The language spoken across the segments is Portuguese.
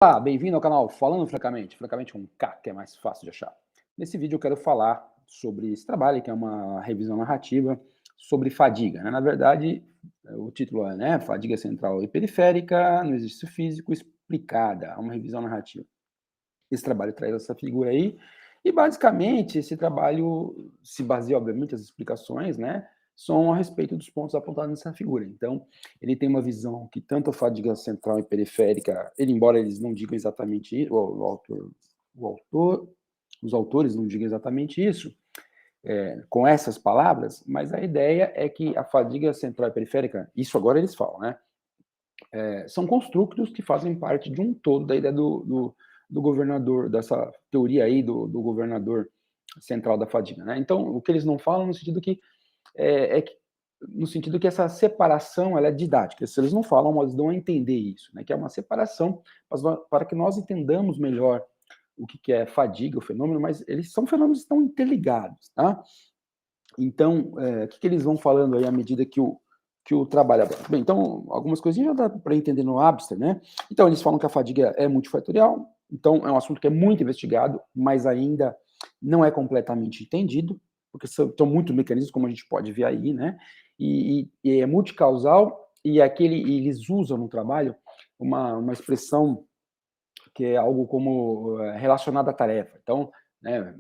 Olá, bem-vindo ao canal Falando Francamente, francamente com K, que é mais fácil de achar. Nesse vídeo eu quero falar sobre esse trabalho, que é uma revisão narrativa sobre fadiga, né? Na verdade, o título é, né, Fadiga Central e Periférica no Exercício Físico Explicada, é uma revisão narrativa. Esse trabalho traz essa figura aí, e basicamente esse trabalho se baseia, obviamente, as explicações, né, são a respeito dos pontos apontados nessa figura. Então, ele tem uma visão que tanto a fadiga central e periférica, ele, embora eles não digam exatamente isso, os autores não digam exatamente isso, com essas palavras, mas a ideia é que a fadiga central e periférica, isso agora eles falam, né, são construtos que fazem parte de um todo da ideia do governador, dessa teoria aí do governador central da fadiga, né? Então, o que eles não falam no sentido que no sentido que essa separação ela é didática. Se eles não falam, mas dão a entender isso, né? Que é uma separação para que nós entendamos melhor o que é fadiga, o fenômeno, mas eles são fenômenos que estão interligados, tá? Então, o que eles vão falando aí à medida que o trabalho avança? Bem, então, algumas coisinhas já dá para entender no abstract, né? Então, eles falam que a fadiga é multifatorial, então é um assunto que é muito investigado, mas ainda não é completamente entendido, porque são muitos mecanismos, como a gente pode ver aí, né? E é multicausal, e eles usam no trabalho uma expressão que é algo como relacionado à tarefa. Então, né,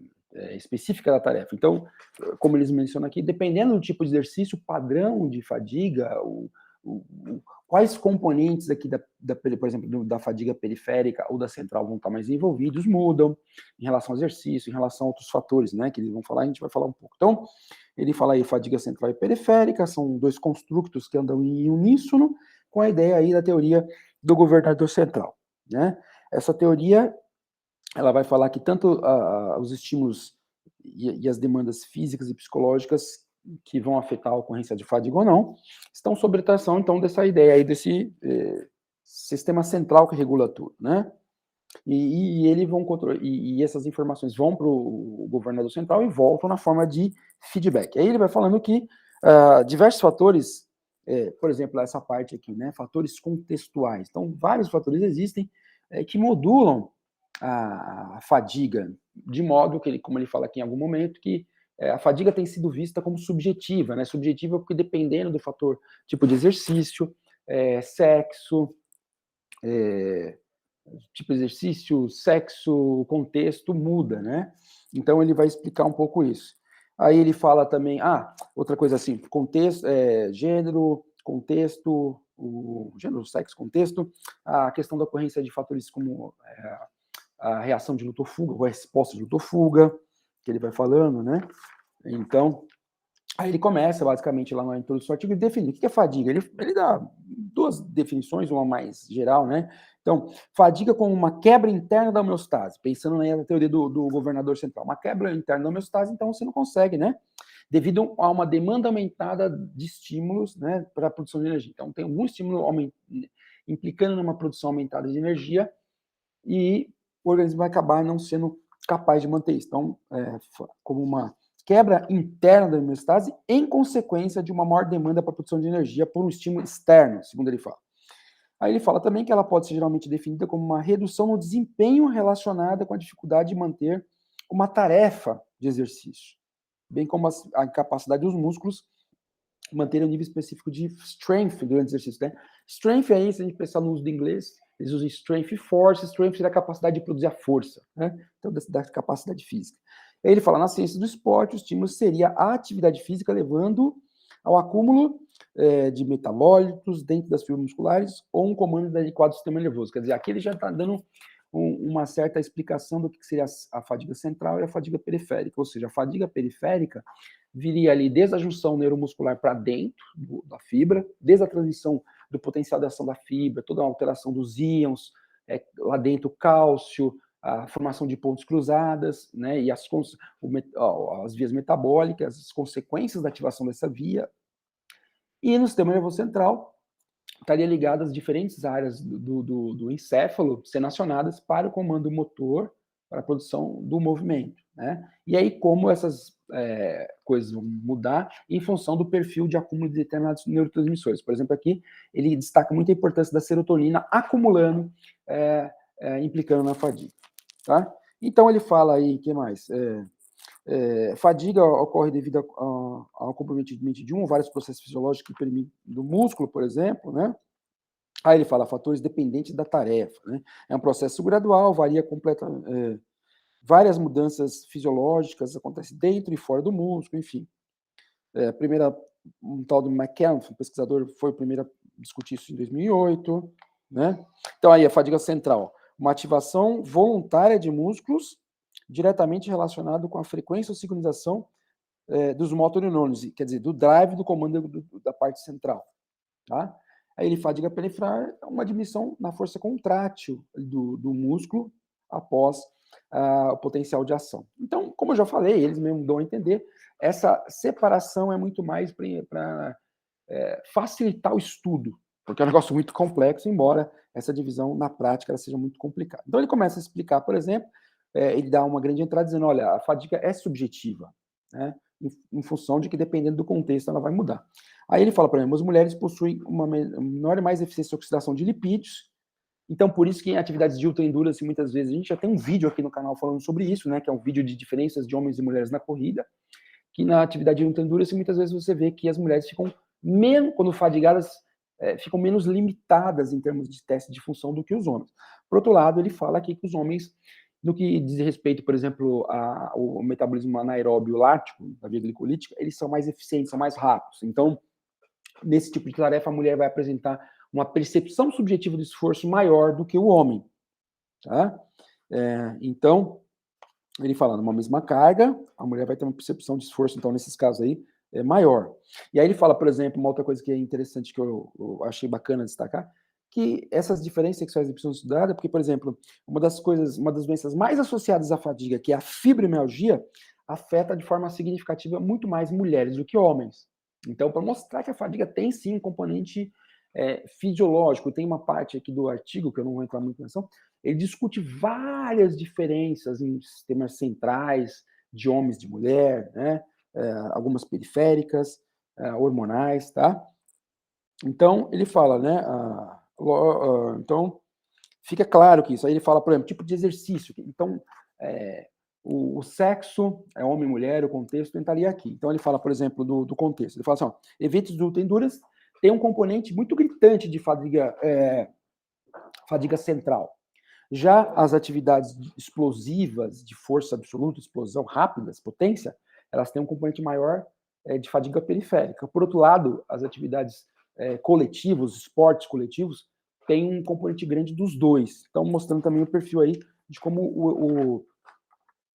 específica da tarefa. Então, como eles mencionam aqui, dependendo do tipo de exercício, o padrão de fadiga, quais componentes aqui, por exemplo, da fadiga periférica ou da central vão estar mais envolvidos, mudam em relação ao exercício, em relação a outros fatores, né, que eles vão falar, a gente vai falar um pouco. Então, ele fala aí fadiga central e periférica, são dois construtos que andam em uníssono, com a ideia aí da teoria do governador central, né? Essa teoria, ela vai falar que tanto os estímulos e as demandas físicas e psicológicas que vão afetar a ocorrência de fadiga ou não, estão sob tração, então, dessa ideia aí, desse sistema central que regula tudo, né? E essas informações vão para o governador central e voltam na forma de feedback. Aí ele vai falando que diversos fatores, por exemplo, essa parte aqui, né, fatores contextuais. Então, vários fatores existem que modulam a fadiga, de modo que, como ele fala aqui em algum momento, que a fadiga tem sido vista como subjetiva, né? Subjetiva porque dependendo do fator, tipo de exercício, sexo, tipo de exercício, sexo, contexto muda, né? Então ele vai explicar um pouco isso. Aí ele fala também, outra coisa assim, contexto, gênero, contexto, o gênero, sexo, contexto, a questão da ocorrência de fatores como a reação de luta ou fuga, ou a resposta de luta ou fuga, que ele vai falando, né? Então, aí ele começa, basicamente, lá na introdução do artigo, definir o que é fadiga. Ele dá duas definições, uma mais geral, né? Então, fadiga como uma quebra interna da homeostase, pensando na teoria do governador central. Uma quebra interna da homeostase, então você não consegue, né? Devido a uma demanda aumentada de estímulos, né, para a produção de energia. Então, tem algum estímulo implicando numa produção aumentada de energia e o organismo vai acabar não sendo capaz de manter isso. Então, como uma quebra interna da homeostase em consequência de uma maior demanda para a produção de energia por um estímulo externo, segundo ele fala. Aí ele fala também que ela pode ser geralmente definida como uma redução no desempenho relacionada com a dificuldade de manter uma tarefa de exercício, bem como a incapacidade dos músculos manter um nível específico de strength durante o exercício, né? Strength aí, se a gente pensar no uso do inglês, eles usam strength e force. Strength seria a capacidade de produzir a força, né? Então, da capacidade física. Aí ele fala, na ciência do esporte, o estímulo seria a atividade física levando ao acúmulo de metabólitos dentro das fibras musculares ou um comando adequado do sistema nervoso. Quer dizer, aqui ele já está dando uma certa explicação do que seria a fadiga central e a fadiga periférica. Ou seja, a fadiga periférica viria ali desde a junção neuromuscular para dentro da fibra, desde a transmissão do potencial de ação da fibra, toda a alteração dos íons, lá dentro cálcio, a formação de pontes cruzadas, né, e as vias metabólicas, as consequências da ativação dessa via. E no sistema nervoso central, estaria ligado às diferentes áreas do encéfalo sendo acionadas para o comando motor, para a produção do movimento, né? E aí, como essas coisas vão mudar em função do perfil de acúmulo de determinados neurotransmissores. Por exemplo, aqui, ele destaca muito a importância da serotonina acumulando implicando na fadiga, tá? Então, ele fala aí, o que mais? Fadiga ocorre devido ao comprometimento de um ou vários processos fisiológicos que permitem do músculo, por exemplo, né? Aí ele fala fatores dependentes da tarefa, né? É um processo gradual, varia completamente. Várias mudanças fisiológicas acontecem dentro e fora do músculo, enfim. Um tal de McKeown, um pesquisador, foi o primeiro a discutir isso em 2008, né? Então aí a fadiga central, uma ativação voluntária de músculos diretamente relacionado com a frequência ou sincronização dos motoneurônios, quer dizer, do drive do comando da parte central, tá? Aí ele fadiga perifral é uma diminuição na força contrátil do músculo após o potencial de ação. Então, como eu já falei, eles mesmo dão a entender, essa separação é muito mais para facilitar o estudo, porque é um negócio muito complexo, embora essa divisão na prática ela seja muito complicada. Então ele começa a explicar, por exemplo, ele dá uma grande entrada dizendo, olha, a fadiga é subjetiva, né, em função de que dependendo do contexto ela vai mudar. Aí ele fala, por exemplo, as mulheres possuem uma menor e mais eficiência de oxidação de lipídios, então por isso que em atividades de ultra endurance, muitas vezes, a gente já tem um vídeo aqui no canal falando sobre isso, né, que é um vídeo de diferenças de homens e mulheres na corrida, que na atividade de ultra endurance, muitas vezes você vê que as mulheres ficam menos, quando fadigadas, ficam menos limitadas em termos de teste de função do que os homens. Por outro lado, ele fala aqui que os homens, no que diz respeito, por exemplo, ao metabolismo anaeróbio lático, da via glicolítica, eles são mais eficientes, são mais rápidos. Então, nesse tipo de tarefa, a mulher vai apresentar uma percepção subjetiva do esforço maior do que o homem. Tá? Então, ele fala, numa mesma carga, a mulher vai ter uma percepção de esforço, então, nesses casos aí, maior. E aí ele fala, por exemplo, uma outra coisa que é interessante, que eu achei bacana destacar, que essas diferenças sexuais precisam ser estudadas, porque, por exemplo, uma das doenças mais associadas à fadiga, que é a fibromialgia, afeta de forma significativa muito mais mulheres do que homens. Então, para mostrar que a fadiga tem sim um componente fisiológico, tem uma parte aqui do artigo, que eu não vou entrar muito nessa, ele discute várias diferenças em sistemas centrais de homens e de mulher, né? Algumas periféricas, hormonais, tá? Então, ele fala, né? Então, fica claro que isso. Aí ele fala, por exemplo, tipo de exercício. Então, o sexo, homem e mulher, o contexto entraria aqui. Então, ele fala, por exemplo, do contexto. Ele fala assim, ó, eventos de ultra endurance tem um componente muito gritante de fadiga central. Já as atividades explosivas, de força absoluta, explosão rápidas, potência, elas têm um componente maior de fadiga periférica. Por outro lado, as atividades coletivas, esportes coletivos, têm um componente grande dos dois. Então, mostrando também o perfil aí de como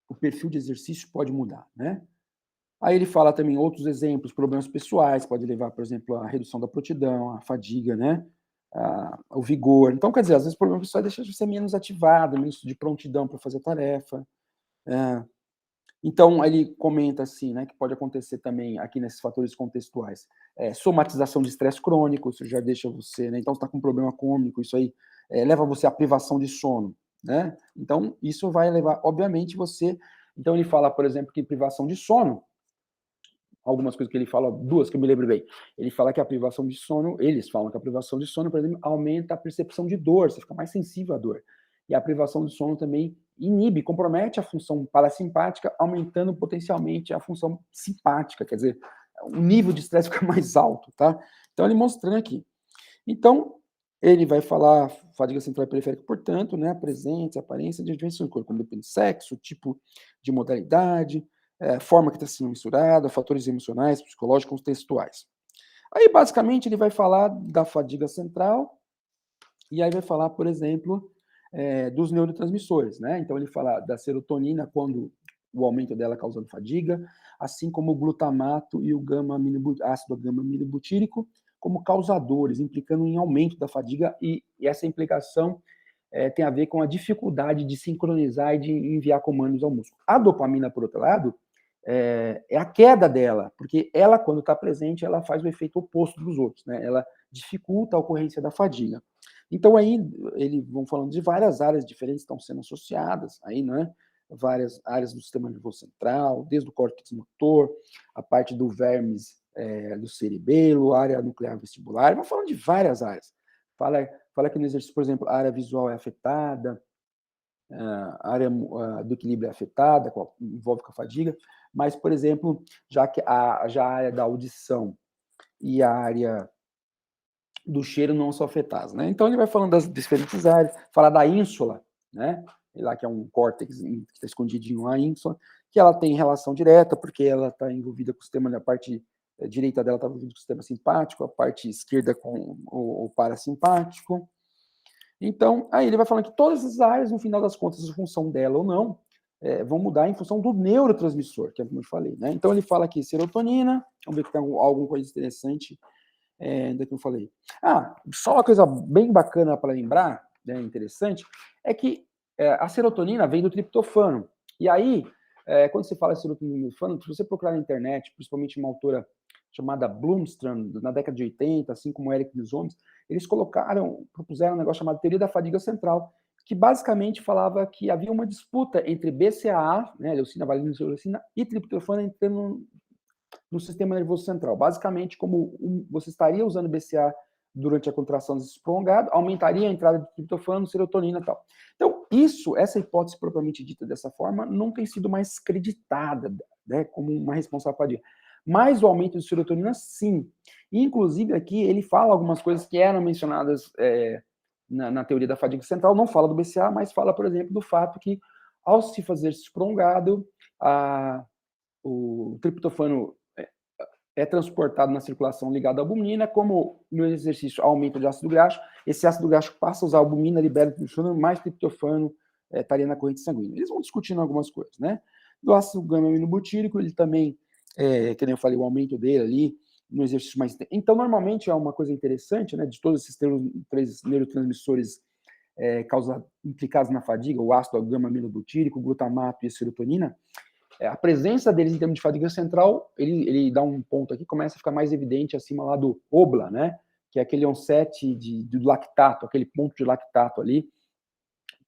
o perfil de exercício pode mudar, né? Aí ele fala também outros exemplos, problemas pessoais, pode levar, por exemplo, à redução da prontidão, à fadiga, né? O vigor. Então, quer dizer, às vezes o problema pessoal deixa de ser menos ativado, menos de prontidão para fazer a tarefa. Então, ele comenta assim, né, que pode acontecer também aqui nesses fatores contextuais. Somatização de estresse crônico, isso já deixa você, né? Então, você está com um problema crônico, isso aí leva você à privação de sono, né? Então, isso vai levar, obviamente, você... Então, ele fala, por exemplo, que privação de sono, algumas coisas que ele fala, duas que eu me lembro bem. Ele fala que a privação de sono, eles falam que a privação de sono, por exemplo, aumenta a percepção de dor, você fica mais sensível à dor. E a privação de sono também inibe, compromete a função parasimpática, aumentando potencialmente a função simpática, quer dizer, o nível de estresse fica mais alto, tá? Então, ele mostrando aqui. Então, ele vai falar fadiga central e periférica, portanto, né, a presença, a aparência de diferenças no corpo, como depende do sexo, tipo de modalidade, forma que está sendo misturada, fatores emocionais, psicológicos, textuais. Aí, basicamente, ele vai falar da fadiga central e aí vai falar, por exemplo, dos neurotransmissores, né? Então, ele fala da serotonina, quando o aumento dela causando fadiga, assim como o glutamato e o ácido gama-aminobutírico como causadores, implicando em aumento da fadiga, e essa implicação tem a ver com a dificuldade de sincronizar e de enviar comandos ao músculo. A dopamina, por outro lado, é a queda dela, porque ela, quando está presente, ela faz o efeito oposto dos outros, né? Ela dificulta a ocorrência da fadiga. Então, aí, eles vão falando de várias áreas diferentes que estão sendo associadas, aí, né? Várias áreas do sistema nervoso central, desde o córtex motor, a parte do vermes do cerebelo, a área nuclear vestibular, vão falando de várias áreas. Fala que no exercício, por exemplo, a área visual é afetada, a área do equilíbrio é afetada, envolve com a fadiga, mas, por exemplo, já a área da audição e a área do cheiro não são afetadas, né? Então ele vai falando das diferentes áreas, fala da ínsula, né? Lá que é um córtex que está escondidinho a ínsula, que ela tem relação direta, porque ela está envolvida com o sistema, a parte direita dela está envolvida com o sistema simpático, a parte esquerda com o parasimpático. Então, aí ele vai falando que todas essas áreas, no final das contas, a função dela ou não, vão mudar em função do neurotransmissor, que é como eu falei, né? Então ele fala aqui serotonina, vamos ver que tem alguma coisa interessante ainda que eu falei. Só uma coisa bem bacana para lembrar, né, interessante, é que a serotonina vem do triptofano. E aí, quando você fala serotonina e triptofano, se você procurar na internet, principalmente uma autora chamada Bloomstrand, na década de 80, assim como Eric Nizomes, eles propuseram um negócio chamado teoria da fadiga central, que basicamente falava que havia uma disputa entre BCAA, né, leucina, valina, leucina, e triptofano entrando no sistema nervoso central. Basicamente, como você estaria usando BCA durante a contração prolongada, aumentaria a entrada de triptofano, serotonina e tal. Então, essa hipótese propriamente dita dessa forma, não tem sido mais creditada, né, como uma responsável para mas o aumento de serotonina, sim. Inclusive, aqui, ele fala algumas coisas que eram mencionadas na teoria da fadiga central, não fala do BCA, mas fala, por exemplo, do fato que, ao se fazer exercício prolongado, o triptofano é transportado na circulação ligado à albumina, como no exercício aumento de ácido graxo, esse ácido graxo passa a usar a albumina, libera triptofano, mais triptofano estaria na corrente sanguínea. Eles vão discutindo algumas coisas, né? Do ácido gama-aminobutírico, ele também, que nem eu falei, o aumento dele ali, no exercício mais... Então, normalmente, é uma coisa interessante, né, de todos esses três neurotransmissores implicados na fadiga, o ácido gama-aminobutírico, o glutamato e a serotonina, a presença deles em termos de fadiga central, ele dá um ponto aqui, começa a ficar mais evidente acima lá do OBLA, né? Que é aquele onset do lactato, aquele ponto de lactato ali,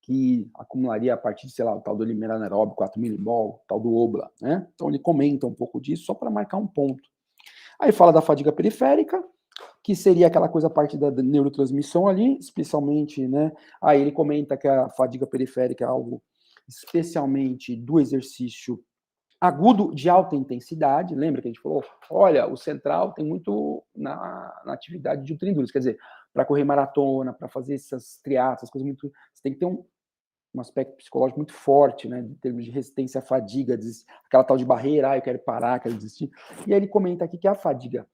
que acumularia a partir de, sei lá, o tal do linear anaeróbico, 4 milimol, tal do OBLA, né? Então ele comenta um pouco disso, só para marcar um ponto. Aí fala da fadiga periférica, que seria aquela coisa a partir da neurotransmissão ali, especialmente, né? Aí ele comenta que a fadiga periférica é algo especialmente do exercício agudo de alta intensidade, lembra que a gente falou? Olha, o central tem muito na atividade de ultraendurance, quer dizer, para correr maratona, para fazer essas triatas, essas coisas muito... Você tem que ter um aspecto psicológico muito forte, né, em termos de resistência à fadiga, aquela tal de barreira, eu quero parar, quero desistir. E aí ele comenta aqui que a fadiga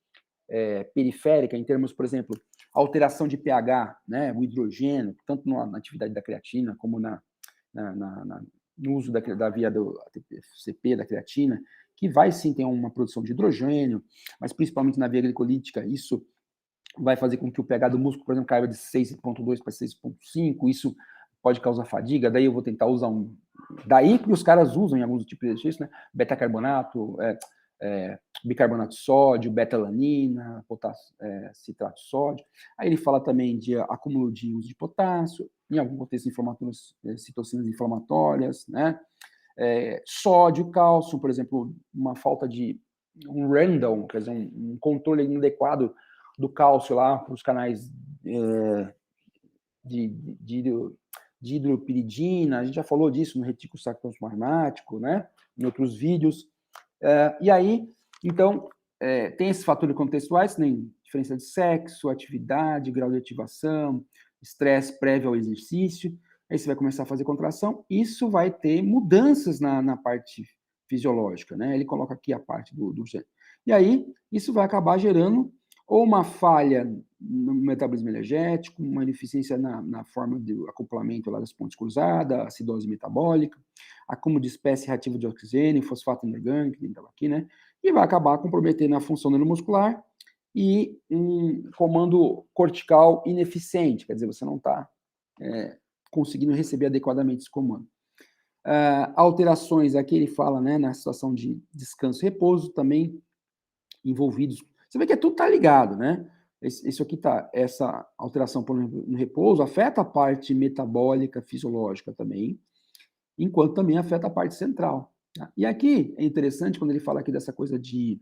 periférica, em termos, por exemplo, alteração de pH, né, o hidrogênio, tanto na atividade da creatina, como no uso da via do ATP, da creatina, que vai sim ter uma produção de hidrogênio, mas principalmente na via glicolítica, isso vai fazer com que o pH do músculo, por exemplo, caia de 6,2 para 6,5, isso pode causar fadiga, daí eu vou tentar usar daí que os caras usam em alguns tipos de exercício, né, beta-carbonato, bicarbonato de sódio, beta-alanina, citrato de sódio. Aí ele fala também de acúmulo de uso de potássio, em algum contexto inflamatórios, citocinas inflamatórias, né? Sódio, cálcio, por exemplo, uma falta de um random, quer dizer, um controle inadequado do cálcio lá para os canais de hidropiridina, a gente já falou disso no retículo sacrosmarmático, né? Em outros vídeos. E aí, então, tem esses fatores contextuais, nem diferença de sexo, atividade, grau de ativação, estresse prévio ao exercício, aí você vai começar a fazer contração, isso vai ter mudanças na parte fisiológica, né? Ele coloca aqui a parte do gênero. E aí, isso vai acabar gerando ou uma falha no metabolismo energético, uma deficiência na forma do acoplamento lá das pontes cruzadas, acidose metabólica, acúmulo de espécie reativa de oxigênio, fosfato inorgânico, que estava aqui, né? E vai acabar comprometendo a função neuromuscular e um comando cortical ineficiente, quer dizer, você não está conseguindo receber adequadamente esse comando. Alterações, aqui ele fala, né, na situação de descanso e repouso, também envolvidos. Você vê que tudo está ligado, né? Isso aqui tá, essa alteração no repouso afeta a parte metabólica, fisiológica também, enquanto também afeta a parte central. Tá? E aqui é interessante quando ele fala aqui dessa coisa de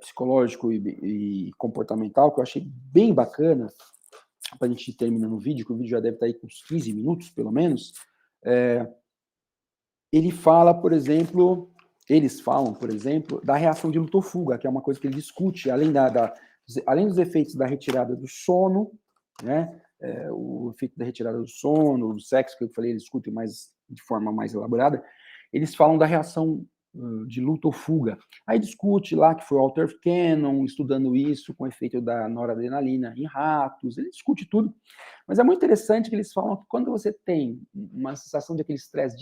psicológico e comportamental, que eu achei bem bacana, para a gente terminar no vídeo, que o vídeo já deve estar aí com uns 15 minutos, pelo menos, Ele fala, por exemplo, eles falam, por exemplo, da reação de luto ou fuga, que é uma coisa que ele discute, além dos efeitos da retirada do sono, né, o efeito da retirada do sono, do sexo, que eu falei, eles discutem mais, de forma mais elaborada, eles falam da reação de luto ou fuga. Aí discute lá que foi o Walter Cannon estudando isso com o efeito da noradrenalina em ratos, ele discute tudo. Mas é muito interessante que eles falam que quando você tem uma sensação de aquele estresse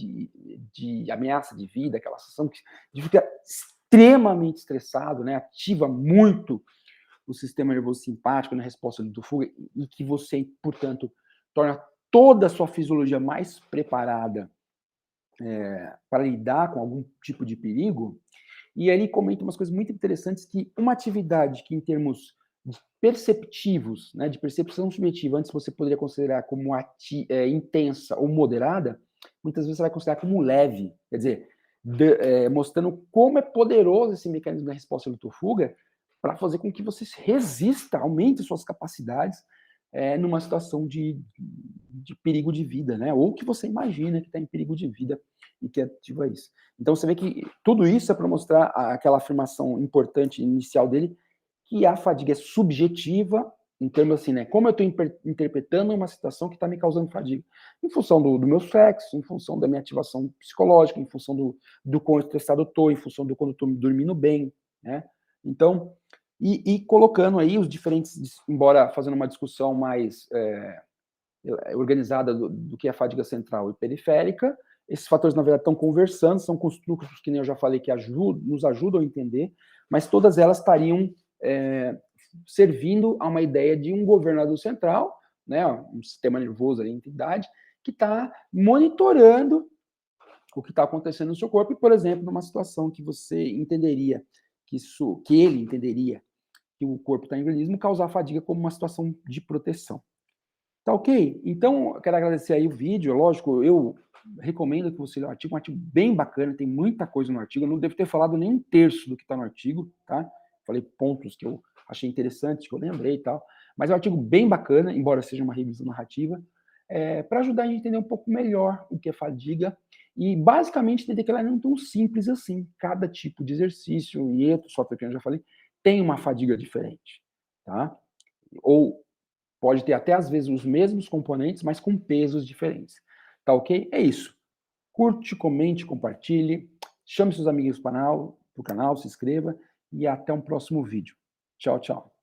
de ameaça de vida, aquela sensação de ficar extremamente estressado, né, ativa muito o sistema nervoso simpático na resposta do fuga e que você, portanto, torna toda a sua fisiologia mais preparada para lidar com algum tipo de perigo. E aí ele comenta umas coisas muito interessantes, que uma atividade que em termos perceptivos, né, de percepção subjetiva, antes você poderia considerar como intensa ou moderada, muitas vezes você vai considerar como leve, quer dizer, mostrando como é poderoso esse mecanismo da resposta luto-fuga para fazer com que você resista, aumente suas capacidades numa situação de perigo de vida, né? Ou que você imagina que está em perigo de vida e que ativa isso. Então você vê que tudo isso é para mostrar aquela afirmação importante inicial dele, que a fadiga é subjetiva, em termos assim, né? Como eu estou interpretando uma situação que está me causando fadiga? Em função do meu sexo, em função da minha ativação psicológica, em função do quão estressado eu estou, em função do quando eu estou dormindo bem, né? Então, e colocando aí os diferentes, embora fazendo uma discussão mais organizada do que é a fadiga central e periférica, esses fatores, na verdade, estão conversando, são construtos que nem eu já falei, que nos ajudam a entender, mas todas elas estariam servindo a uma ideia de um governador central, né, um sistema nervoso ali, entidade, que está monitorando o que está acontecendo no seu corpo, e, por exemplo, numa situação que você entenderia, que ele entenderia que o corpo está em organismo, causar fadiga como uma situação de proteção. Tá ok? Então, eu quero agradecer aí o vídeo, lógico, eu recomendo que você leia o artigo, um artigo bem bacana, tem muita coisa no artigo, eu não devo ter falado nem um terço do que está no artigo, tá? Falei pontos que eu achei interessantes, que eu lembrei e tal, mas é um artigo bem bacana, embora seja uma revisão narrativa, para ajudar a gente a entender um pouco melhor o que é fadiga e, basicamente, entender que ela não é tão simples assim. Cada tipo de exercício, e outro software que eu já falei, tem uma fadiga diferente, tá? Ou pode ter até, às vezes, os mesmos componentes, mas com pesos diferentes. Tá ok? É isso. Curte, comente, compartilhe, chame seus amigos para o canal, se inscreva e até um próximo vídeo. Tchau, tchau.